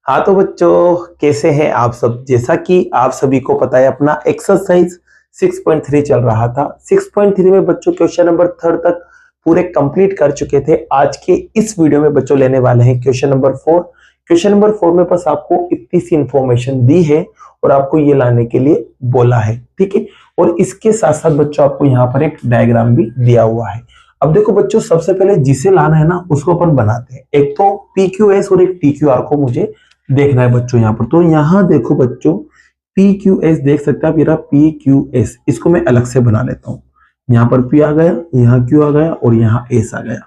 हाँ तो बच्चों, कैसे हैं आप सब। जैसा कि आप सभी को पता है, अपना एक्सरसाइज 6.3 चल रहा था। 6.3 में बच्चों क्वेश्चन नंबर 3 तक पूरे कंप्लीट कर चुके थे। आज के इस वीडियो में बच्चों लेने वाले हैं क्वेश्चन नंबर 4। क्वेश्चन नंबर 4 में बस आपको इतनी सी इंफॉर्मेशन दी है और आपको ये लाने के लिए बोला है, ठीक है। और इसके साथ साथ बच्चों आपको यहाँ पर एक डायग्राम भी दिया हुआ है। अब देखो बच्चों, सबसे पहले जिसे लाना है ना उसको अपन बनाते हैं। एक तो PQS और एक TQR को मुझे देखना है बच्चों यहाँ पर। तो यहाँ देखो बच्चों, PQS देख सकते हैं आप, मेरा PQS इसको मैं अलग से बना लेता हूँ। यहाँ पर P आ गया, यहाँ Q आ गया और यहाँ S आ गया।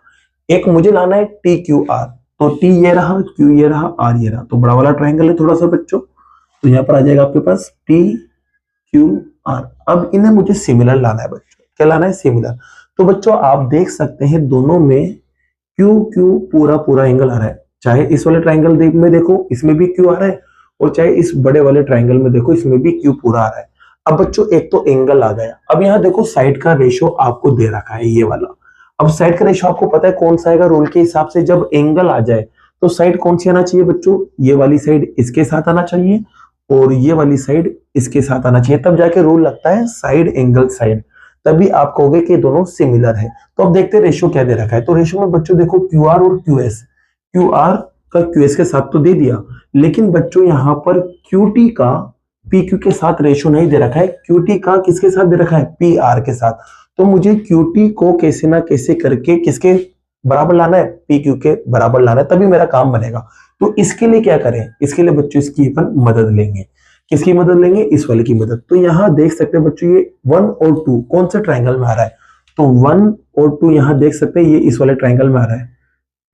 एक मुझे लाना है TQR। तो T ये रहा, Q ये रहा, R ये रहा। तो बड़ा वाला ट्रायंगल है थोड़ा सा बच्चों, तो यहाँ पर आ जाएगा आपके पास TQR। अब इन्हें मुझे सिमिलर लाना है बच्चों। क्या लाना है? सिमिलर। तो बच्चों आप देख सकते हैं दोनों में QQ पूरा पूरा एंगल आ रहा है। चाहे इस वाले ट्रायंगल में देखो, इसमें भी Q आ रहा है, और चाहे इस बड़े वाले ट्रायंगल में देखो, इसमें भी Q पूरा आ रहा है। अब बच्चों एक तो एंगल आ गया। अब यहाँ देखो साइड का रेशो आपको दे रखा है ये वाला। अब साइड का रेशो आपको पता है कौन सा आएगा रूल के हिसाब से। जब एंगल आ जाए तो साइड कौन सी आना चाहिए बच्चों? ये वाली साइड इसके साथ आना चाहिए और ये वाली साइड इसके साथ आना चाहिए। तब जाके रूल लगता है साइड एंगल साइड, तभी आप कहोगे कि दोनों सिमिलर है। तो अब देखते हैं रेशो क्या दे रखा है। तो रेशो में बच्चों देखो QR और QS, QR का QS के साथ तो दे दिया, लेकिन बच्चों यहाँ पर QT का PQ के साथ रेशो नहीं दे रखा है। QT का किसके साथ दे रखा है? PR के साथ। तो मुझे QT को कैसे ना कैसे करके किसके बराबर लाना है? PQ के बराबर लाना है, तभी मेरा काम बनेगा। तो इसके लिए क्या करें? इसके लिए बच्चों इसकी अपन मदद लेंगे। किसकी मदद लेंगे? इस वाले की मदद। तो यहाँ देख सकते हैं बच्चों, ये 1 और 2 कौन से ट्रायंगल में आ रहा है? तो 1 और 2 यहाँ देख सकते हैं, ये इस वाले ट्रायंगल में आ रहा है,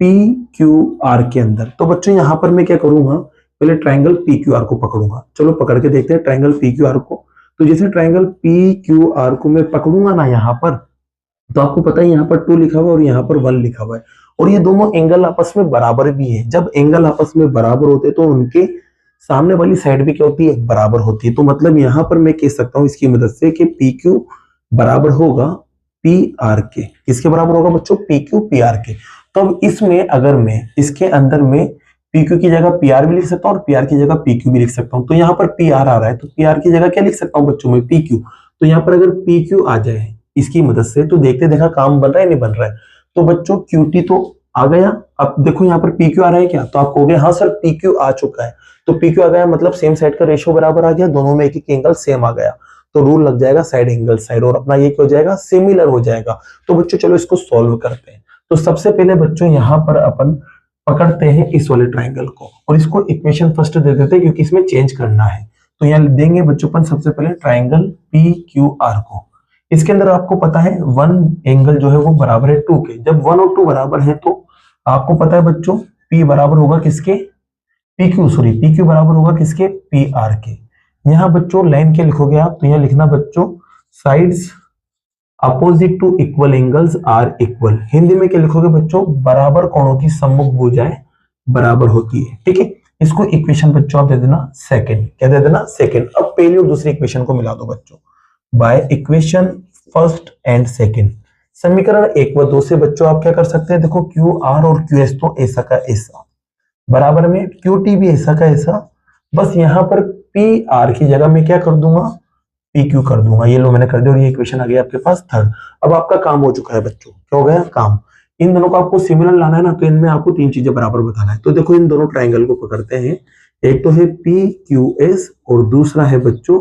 PQR के अंदर। तो बच्चों यहाँ पर मैं क्या करूंगा? पहले ट्रायंगल PQR को पकड़ूंगा। चलो पकड़ के देखते हैं ट्रायंगल PQR को। तो जैसे ट्रायंगल PQR को मैं पकड़ूंगा ना यहाँ पर, तो आपको पता है यहाँ पर 2 लिखा हुआ है और यहाँ पर 1 लिखा हुआ है, और ये दोनों एंगल आपस में बराबर भी है। जब एंगल आपस में बराबर होते हैं तो उनके सामने वाली साइड भी क्या होती है? बराबर होती है। तो मतलब यहाँ पर मैं कह सकता हूँ इसकी मदद से कि PQ बराबर होगा PR के। किसके बराबर होगा बच्चों? PQ PR के। तो अब इसमें अगर मैं इसके अंदर में PQ की जगह PR भी लिख सकता हूँ और PR की जगह PQ भी लिख सकता हूँ। तो यहाँ पर PR आ रहा है, तो PR की जगह क्या लिख सकता हूँ बच्चों में? PQ। तो यहाँ पर अगर PQ आ जाए इसकी मदद से, तो देखते देखा काम बन रहा है नहीं बन रहा है। तो बच्चों QT तो आ गया। अब देखो यहाँ पर PQ आ रहा है क्या? तो आप कहोगे हाँ सर PQ आ चुका है। तो PQ आ गया मतलब सेम साइड का रेशो बराबर आ गया, दोनों में एक एक एंगल सेम आ गया। तो रूल लग जाएगा साइड एंगल साइड, और अपना ये क्या हो जाएगा? सिमिलर हो जाएगा। तो बच्चों चलो इसको सॉल्व करते हैं। तो सबसे पहले बच्चों यहाँ पर अपन पकड़ते हैं इस वाले ट्राइंगल को, और इसको इक्वेशन फर्स्ट दे देते हैं क्योंकि इसमें चेंज करना है। तो यहाँ देंगे बच्चों अपन सबसे पहले ट्राइंगल PQR को। इसके अंदर आपको पता है 1 एंगल जो है वो बराबर है 2 के। जब 1 और 2 बराबर है तो आपको पता है बच्चों P बराबर होगा किसके? PQ बराबर होगा किसके? PR के। यहाँ बच्चों लाइन के लिखोगे आप, तो यहाँ लिखना बच्चों sides opposite to equal angles are equal. Hindi में क्या लिखोगे बच्चों? बराबर कोणों की सम्मुख भुजाएं बराबर होती है, ठीक है। इसको इक्वेशन बच्चों आप दे देना सेकंड। क्या दे देना? सेकंड। अब पहली और दूसरी इक्वेशन को मिला दो बच्चों by equation first and second. समीकरण 1 व 2 से बच्चों आप क्या कर सकते हैं? देखो QR और QS तो ऐसा का ऐसा, बराबर में QT भी ऐसा का ऐसा। बस यहाँ पर PR की जगह मैं क्या कर दूंगा? PQ कर दूंगा। ये लो मैंने कर दिया, और ये इक्वेशन आ गई आपके पास थर्ड। अब आपका काम हो चुका है बच्चों। क्या हो गया? काम। इन दोनों को आपको सिमिलर लाना है ना, तो इनमें आपको 3 चीजें बराबर बताना है। तो देखो इन दोनों ट्राइंगल को पकड़ते हैं। एक तो है PQS और दूसरा है बच्चों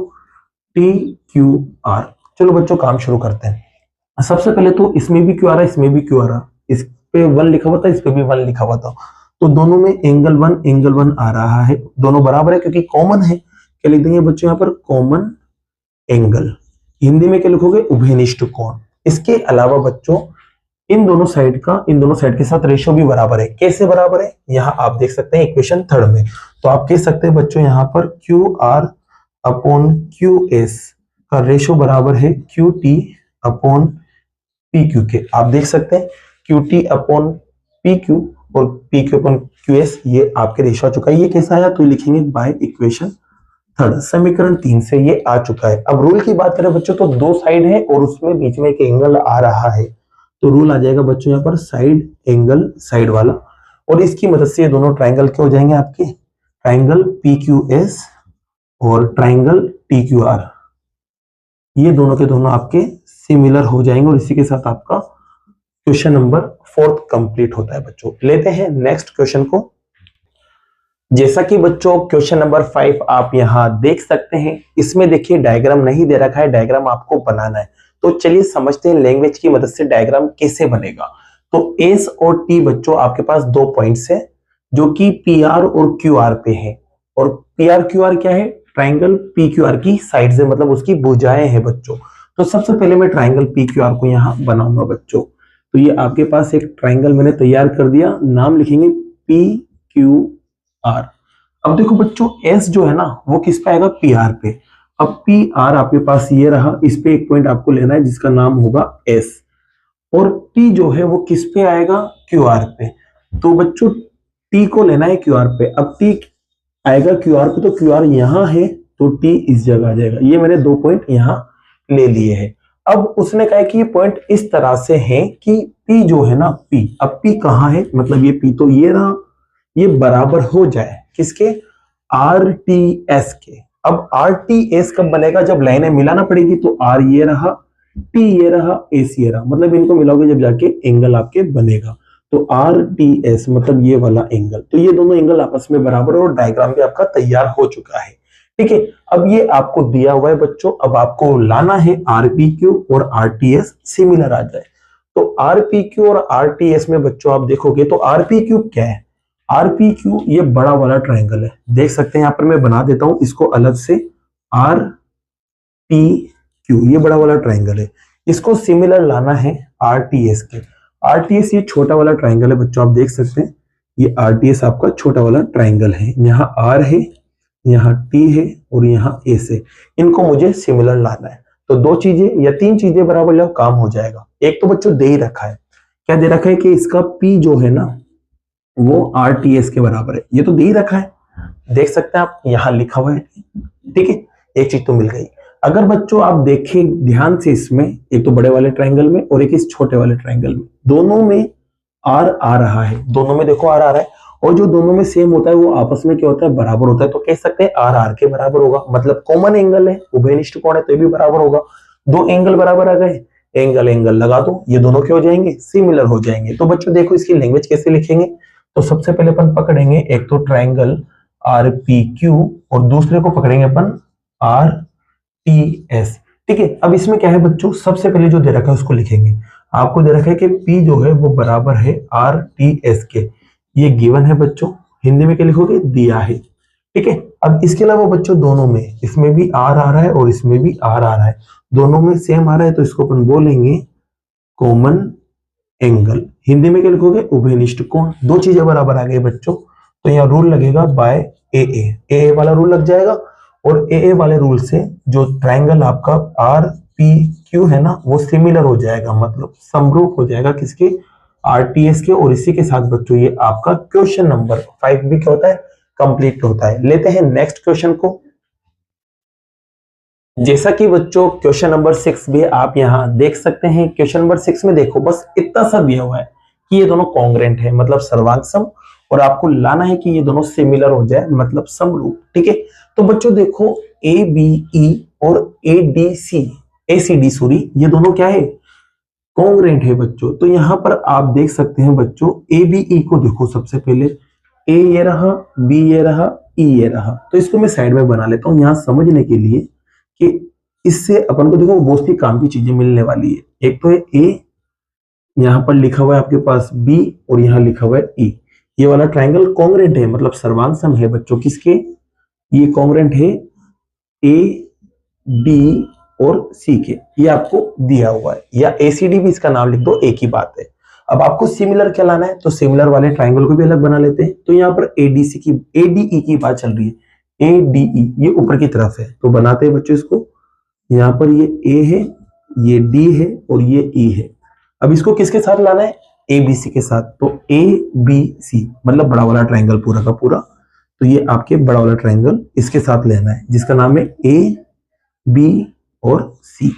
TQR। चलो बच्चों काम शुरू करते हैं। सबसे पहले तो इसमें भी Q आ रहा है, इसमें भी Q आ रहा, इस पे 1 लिखा हुआ था, इस पे भी 1 लिखा हुआ था। तो दोनों में एंगल 1 आ रहा है, दोनों बराबर है क्योंकि कॉमन है। क्या लिख देंगे बच्चों यहाँ पर? Common angle. हिंदी में क्या लिखोगे? उभयनिष्ठ कोण। इसके अलावा बच्चों इन दोनों साइड के साथ रेशो भी बराबर है। कैसे बराबर है? यहाँ आप देख सकते हैं इक्वेशन थर्ड में। तो आप कह सकते हैं बच्चों यहाँ पर QR अपॉन QS का रेशो बराबर है QT अपॉन PQ के। आप देख सकते हैं QT अपॉन PQ और PQ अपॉन QS, ये आपके रेशो आ चुका है। ये कैसा आया? तो लिखेंगे बाय इक्वेशन थर्ड। समीकरण 3 से ये आ चुका है। अब रूल की बात करें बच्चों, तो 2 साइड है और उसमें बीच में एक एंगल आ रहा है, तो रूल आ जाएगा बच्चों यहाँ पर साइड एंगल साइड वाला। और इसकी मदद से ये दोनों ट्राइंगल क्या हो जाएंगे? आपके ट्राइंगल PQS और ट्राइंगल TQR, ये दोनों के दोनों आपके सिमिलर हो जाएंगे और इसी के साथ आपका क्वेश्चन नंबर 4 कंप्लीट होता है बच्चों। लेते हैं नेक्स्ट क्वेश्चन को। जैसा कि बच्चों क्वेश्चन नंबर 5 आप यहां देख सकते हैं, इसमें देखिए डायग्राम नहीं दे रखा है, डायग्राम आपको बनाना है। तो चलिए समझते हैं लैंग्वेज की मदद से डायग्राम कैसे बनेगा। तो S और T बच्चों आपके पास 2 पॉइंट्स है जो कि PR और QR पे है, और PR QR क्या है, ट्राइंगल PQR की साइड से, मतलब उसकी भुजाएं हैं बच्चों। तो सबसे पहले मैं ट्राइंगल PQR को यहां बनाऊंगा बच्चों। तो ये आपके पास एक ट्राइंगल मैंने तैयार कर दिया, नाम लिखेंगे PQR। अब देखो बच्चों S जो है ना वो किस पे आएगा, PR पे। अब PR आपके पास ये रहा, इस पे एक पॉइंट आपको लेना है जिसका नाम होगा S, और T जो है वो किस पे आएगा, QR पे। तो बच्चों T को लेना है QR पे। अब T आएगा QR पे, तो QR यहां है तो T इस जगह आ जाएगा। ये मैंने 2 पॉइंट यहां ले लिए हैं। अब उसने कहा कि ये पॉइंट इस तरह से है कि P जो है ना P, अब P कहां है, मतलब ये P तो ये रहा, ये बराबर हो जाए किसके, RTS के। अब RTS कब बनेगा, जब लाइनें मिलाना पड़ेगी। तो R ये रहा, T ये रहा, AC ये रहा, मतलब इनको मिलाओगे जब जाके एंगल आपके बनेगा। तो RTS मतलब ये वाला एंगल, तो ये दोनों एंगल आपस में बराबर और डायग्राम भी आपका तैयार हो चुका है। ठीक है, अब ये आपको दिया हुआ है बच्चों, अब आपको लाना है RPQ और RTS सिमिलर आ जाए। तो RPQ और RTS में बच्चों आप देखोगे तो RPQ क्या है, RPQ ये बड़ा वाला ट्रायंगल है, देख सकते हैं यहाँ पर मैं बना देता हूं इसको अलग से। RPQ ये बड़ा वाला ट्रायंगल है, इसको सिमिलर लाना है RTS के। RTS ये छोटा वाला ट्रायंगल है बच्चों, आप देख सकते हैं ये RTS आपका छोटा वाला ट्रायंगल है। यहाँ R है, यहाँ T है और यहाँ S है, इनको मुझे सिमिलर लाना है। तो 2 चीजें या 3 चीजें बराबर लाओ, काम हो जाएगा। एक तो बच्चों दे ही रखा है, क्या दे रखा है कि इसका P जो है ना वो RTS के बराबर है, ये तो दे ही रखा है, देख सकते हैं आप यहाँ लिखा हुआ है। ठीक है, एक चीज तो मिल गई। अगर बच्चों आप देखें ध्यान से, इसमें एक तो बड़े वाले ट्रायंगल में और एक इस छोटे वाले ट्रायंगल में, दोनों में R आ रहा है, दोनों में देखो R आ रहा है, और जो दोनों में सेम होता है वो आपस में क्या होता है, बराबर होता है। तो कह सकते हैं R R के बराबर होगा, मतलब कॉमन एंगल है, उभयनिष्ठ कोण है, तो ये भी बराबर होगा। 2 एंगल बराबर आ गए, एंगल एंगल लगा दो, ये दोनों क्या हो जाएंगे, सिमिलर हो जाएंगे। तो बच्चों देखो इसकी लैंग्वेज कैसे लिखेंगे। तो सबसे पहले अपन पकड़ेंगे एक तो ट्रायंगल RPQ और दूसरे को पकड़ेंगे अपन RTS। ठीक है, अब इसमें क्या है बच्चों, सबसे पहले जो दे रखा है उसको लिखेंगे। आपको दे रखा है कि P जो है वो बराबर है RTS के, ये गिवन है बच्चों, हिंदी में क्या लिखोगे, दिया है। ठीक है, अब इसके अलावा बच्चों दोनों में, इसमें भी R आ रहा है और इसमें भी R आ रहा है, दोनों में सेम आ रहा है, तो इसको अपन बोलेंगे कॉमन एंगल। हिंदी में क्या लिखोगे, उभयनिष्ठ कोण। 2 चीजें बराबर आ गई बच्चों, तो यहाँ रूल लगेगा बाय AA वाला रूल लग जाएगा, और AA वाले रूल से जो ट्रायंगल आपका RPQ है ना वो सिमिलर हो जाएगा, मतलब समरूप हो जाएगा किसके, RTS के। और इसी के साथ बच्चों ये आपका क्वेश्चन नंबर 5 भी क्या होता है, कंप्लीट होता है। लेते हैं नेक्स्ट क्वेश्चन को। जैसा कि बच्चों क्वेश्चन नंबर 6 भी आप यहां देख सकते हैं। क्वेश्चन नंबर 6 में देखो बस इतना सा दिया हुआ है कि ये दोनों कॉन्ग्रेंट है, मतलब सर्वांग सम, और आपको लाना है कि ये दोनों सिमिलर हो जाए, मतलब समरूप। ठीक है, तो बच्चों देखो ABE और ACD सॉरी, ये दोनों क्या है, कॉन्ग्रेंट है बच्चों। तो यहां पर आप देख सकते हैं बच्चों ABE को देखो, सबसे पहले A ये रहा, B ये रहा, E ये रहा। तो इसको मैं साइड में बना लेता हूं यहां समझने के लिए कि इससे अपन को देखो मोस्टली काम की चीजें मिलने वाली है। एक तो है A, यहां पर लिखा हुआ है आपके पास B, और यहां लिखा हुआ है E। ये वाला ट्रायंगल कॉन्ग्रेंट है, मतलब सर्वांग सम है बच्चों किसके, ये कॉन्ग्रेंट है A, B और C के, ये आपको दिया हुआ है। या ACD भी इसका नाम लिख दो, एक ही बात है। अब आपको सिमिलर क्या लाना है, तो सिमिलर वाले ट्रायंगल को भी अलग बना लेते हैं। तो यहाँ पर ADE की बात चल रही है, ADE ये ऊपर की तरफ है, तो बनाते हैं बच्चों इसको। यहाँ पर ये A है, ये D है और ये E है। अब इसको किसके साथ लाना है, ABC के साथ। तो ABC मतलब बड़ा वाला ट्रायंगल पूरा का पूरा, तो ये आपके बड़ा वाला ट्रायंगल इसके साथ लेना है, जिसका नाम है AB और C।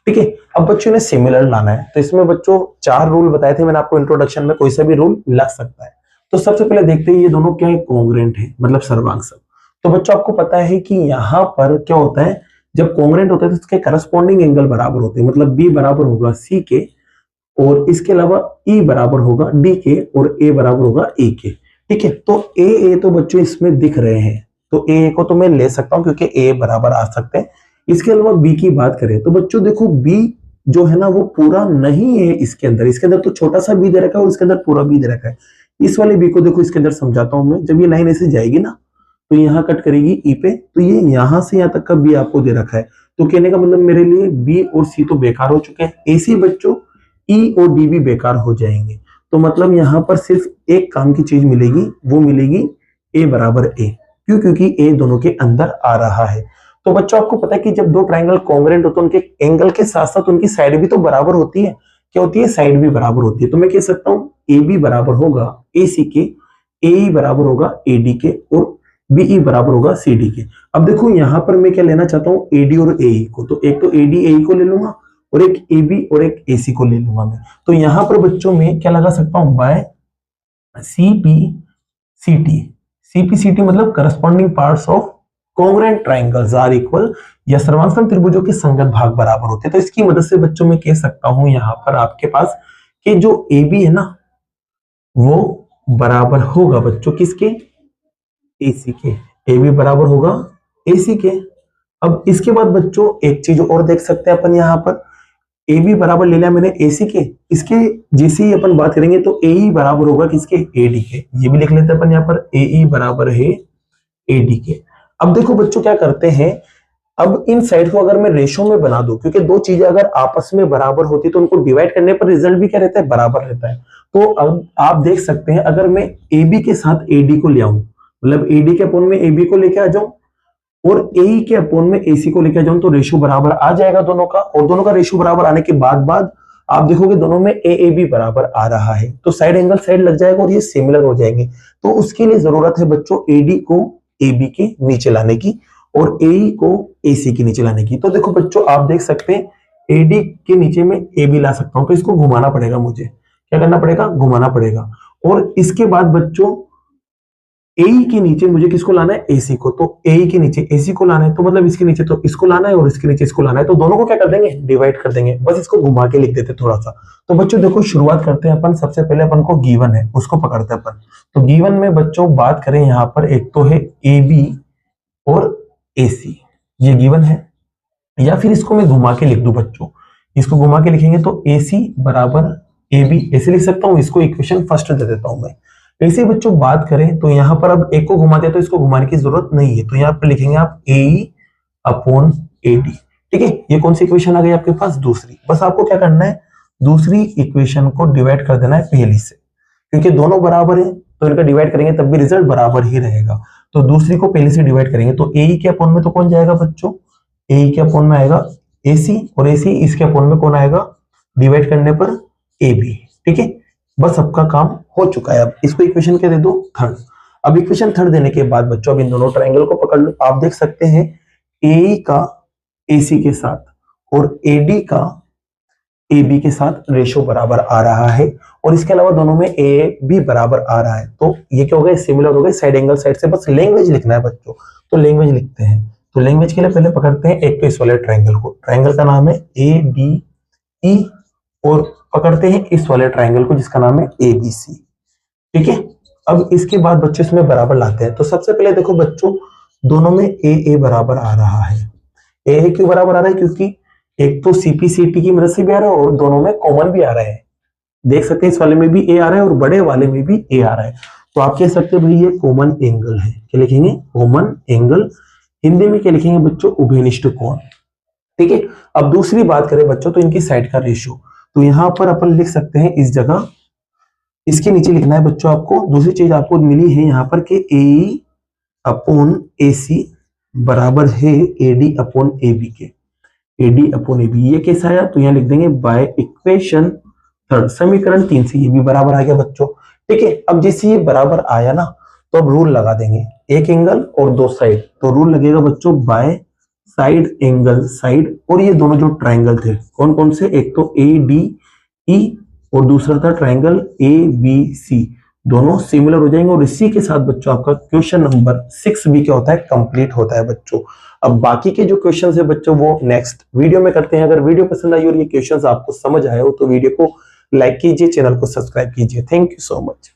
ठीक है, अब बच्चों ने सिमिलर लाना है, तो इसमें बच्चों 4 रूल बताए थे मैंने आपको इंट्रोडक्शन में, कोई सा भी रूल लग सकता है। तो सबसे पहले देखते हैं ये दोनों क्या है, कॉन्ग्रेंट है, मतलब सर्वांग सम। तो बच्चों आपको पता है कि यहाँ पर क्या होता है, जब कॉन्ग्रेंट होता है तो इसके करस्पॉन्डिंग एंगल बराबर होते हैं, मतलब बी बराबर होगा सी के, और इसके अलावा ई बराबर होगा डी के, और ए बराबर होगा ए के। ठीक है, तो ए तो बच्चों इसमें दिख रहे हैं, तो ए को तो मैं ले सकता हूं क्योंकि ए बराबर आ सकते हैं। इसके अलावा बी की बात करें तो बच्चों देखो बी जो है ना वो पूरा नहीं है इसके अंदर तो छोटा सा बी दे रखा है और इसके अंदर पूरा बी दे रखा है। इस वाले बी को देखो इसके अंदर समझाता हूं मैं, जब ये लाइन ऐसे जाएगी ना तो यहाँ कट करेगी ई पे, तो ये यहां से यहां तक का बी आपको दे रखा है। तो कहने का मतलब मेरे लिए बी और सी तो बेकार हो चुके हैं, ऐसे बच्चों ई और डी भी बेकार हो जाएंगे। तो मतलब यहाँ पर सिर्फ एक काम की चीज मिलेगी, वो मिलेगी ए बराबर ए। क्यों? क्योंकि ए दोनों के अंदर आ रहा है। तो बच्चों आपको पता है कि जब दो ट्राइंगल कॉन्ग्रेंट होते हैं उनके एंगल के साथ साथ उनकी साइड भी तो बराबर होती है। क्या होती है? साइड भी बराबर होती है। तो मैं कह सकता हूं ए बी बराबर होगा ए सी के, ए बराबर होगा ए डी के, और बीई बराबर होगा सी डी के। अब देखो यहां पर मैं क्या लेना चाहता हूं, ए डी और ए को, तो एक तो ए डी ए को ले लूंगा और एक ए बी और एक ए सी को ले लूंगा मैं। तो यहां पर बच्चों में क्या लगा सकता हूं, by C P C T. C P C T मतलब corresponding parts of congruent triangles are equal, या सर्वांग त्रिभुजों के संगत भाग बराबर होते हैं। तो इसकी मदद से बच्चों में कह सकता हूं यहां पर आपके पास कि जो ए बी है ना वो बराबर होगा बच्चों किसके, ए सी के। ए बी बराबर होगा ए सी के। अब इसके बाद बच्चों एक चीज और देख सकते हैं अपन, यहां पर ए बी बराबर ले लिया मैंने ए सी के, इसके जैसे ही अपन बात करेंगे तो ए ई बराबर होगा किसके, ए डी के। ये भी लिख लेते हैं अपन यहाँ पर, ए ई बराबर है ए डी के। अब देखो बच्चों क्या करते हैं, अब इन साइड को अगर मैं रेशो में बना दूं, क्योंकि दो चीजें अगर आपस में बराबर होती तो उनको डिवाइड करने पर रिजल्ट भी क्या रहता है, बराबर रहता है। तो अब आप देख सकते हैं अगर मैं ए बी के साथ ए डी को ले आऊं, मतलब ए डी के अपोन में ए बी को लेके आ जाऊं और ए के अपोन में एसी को लेकर जाऊं, तो रेशियो बराबर आ जाएगा दोनों का। और दोनों का रेशियो बराबर आने के बाद आप देखोगे दोनों में ए बी बराबर आ रहा है, तो साइड एंगल साइड लग जाएगा और ये सिमिलर हो जाएंगे। तो उसके लिए जरूरत है बच्चों एडी को ए बी के नीचे लाने की और ए को एसी के नीचे लाने की। तो देखो बच्चों आप देख सकते हैं एडी के नीचे में ए बी ला सकता हूं, तो इसको घुमाना पड़ेगा, मुझे क्या करना पड़ेगा, घुमाना पड़ेगा। और इसके बाद बच्चों ए के नीचे मुझे किसको लाना है, एसी को। तो ए के नीचे एसी को लाना है, तो मतलब इसके नीचे तो इसको लाना है और इसके नीचे इसको लाना है। तो दोनों को क्या कर देंगे, डिवाइड कर देंगे। बस इसको घुमा के लिख देते थोड़ा सा। तो बच्चों देखो शुरुआत करते हैं अपन, सबसे पहले अपन को गिवन है उसको पकड़ते हैं अपन। तो गिवन में बच्चों बात करें यहाँ पर एक तो है ए बी और ए सी, ये गिवन है। या फिर इसको मैं घुमा के लिख दूं बच्चों, इसको घुमा के लिखेंगे तो ए सी बराबर ए बी ऐसे लिख सकता हूँ। इसको इक्वेशन फर्स्ट दे देता हूं मैं। ऐसे बच्चों बात करें तो यहां पर अब एक को घुमाते हैं तो इसको घुमाने की जरूरत नहीं है, तो यहां पर लिखेंगे आप ए अपॉन ए डी। ठीक है, ये कौन सी इक्वेशन आ गई आपके पास, दूसरी। बस आपको क्या करना है, दूसरी इक्वेशन को डिवाइड कर देना है पहली से, क्योंकि दोनों बराबर है तो इनका डिवाइड करेंगे तब भी रिजल्ट बराबर ही रहेगा। तो दूसरी को पहले से डिवाइड करेंगे तो ए के अपॉन में तो कौन जाएगा बच्चों, ए के अपॉन में आएगा ए सी, और ए सी इसके अपॉन में कौन आएगा, डिवाइड करने पर ए बी। ठीक है, बस आपका काम हो चुका है। अब इसको इक्वेशन क्या दे दो, थर्ड। अब इक्वेशन थर्ड देने के बाद बच्चों अब इन दोनों ट्रायंगल को पकड़ लो। आप देख सकते हैं ए का एसी के साथ और एडी का ए बी के साथ रेशियो बराबर आ रहा है, और इसके अलावा दोनों में ए भी बराबर आ रहा है। तो ये क्या हो गया, सिमिलर हो गए साइड एंगल साइड से। बस लैंग्वेज लिखना है बच्चों, तो लैंग्वेज लिखते हैं। तो लैंग्वेज के लिए पहले पकड़ते हैं एक तो इस वाले ट्रायंगल को, ट्रायंगल का नाम है ए डी ई, और पकड़ते हैं इस वाले ट्रायंगल को जिसका नाम है ए बी सी। ठीक है, अब इसके बाद बच्चों इसमें बराबर लाते हैं। तो सबसे पहले देखो बच्चों दोनों में ए बराबर आ रहा है। ए क्यों बराबर आ रहा है, क्योंकि एक तो सीपीसीटी की मदद से भी आ रहा है और दोनों में कॉमन भी आ रहा है। देख सकते हैं इस वाले में भी ए आ रहा है और बड़े वाले में भी ए आ रहा है। तो आप कह सकते हैं भाई ये कॉमन एंगल है। क्या लिखेंगे, कॉमन एंगल। हिंदी में क्या लिखेंगे बच्चों, उभयनिष्ठ कोण। ठीक है, अब दूसरी बात करें बच्चों तो इनकी साइड का रेशियो, तो यहां पर अपन लिख सकते हैं इस जगह, इसके नीचे लिखना है बच्चों आपको। दूसरी चीज आपको मिली है यहां पर कि ए अपॉन ए सी बराबर है A D upon A B के। A D upon A B ये कैसा आया, तो यहां लिख देंगे बाय इक्वेशन थर्ड, समीकरण 3 से ये भी बराबर आ गया बच्चों। ठीक है, अब जैसे ये बराबर आया ना तो अब रूल लगा देंगे, एक एंगल और दो साइड। तो रूल लगेगा बच्चों बाय साइड एंगल साइड, और ये दोनों जो ट्रायंगल थे कौन कौन से, एक तो ए डी ई और दूसरा था ट्रायंगल ए बी सी, दोनों सिमिलर हो जाएंगे और इसी के साथ बच्चों आपका क्वेश्चन नंबर 6B क्या होता है, कंप्लीट होता है बच्चों। अब बाकी के जो क्वेश्चंस है बच्चों वो नेक्स्ट वीडियो में करते हैं। अगर वीडियो पसंद आई और ये क्वेश्चंस आपको समझ आए हो तो वीडियो को लाइक कीजिए, चैनल को सब्सक्राइब कीजिए। Thank you so much.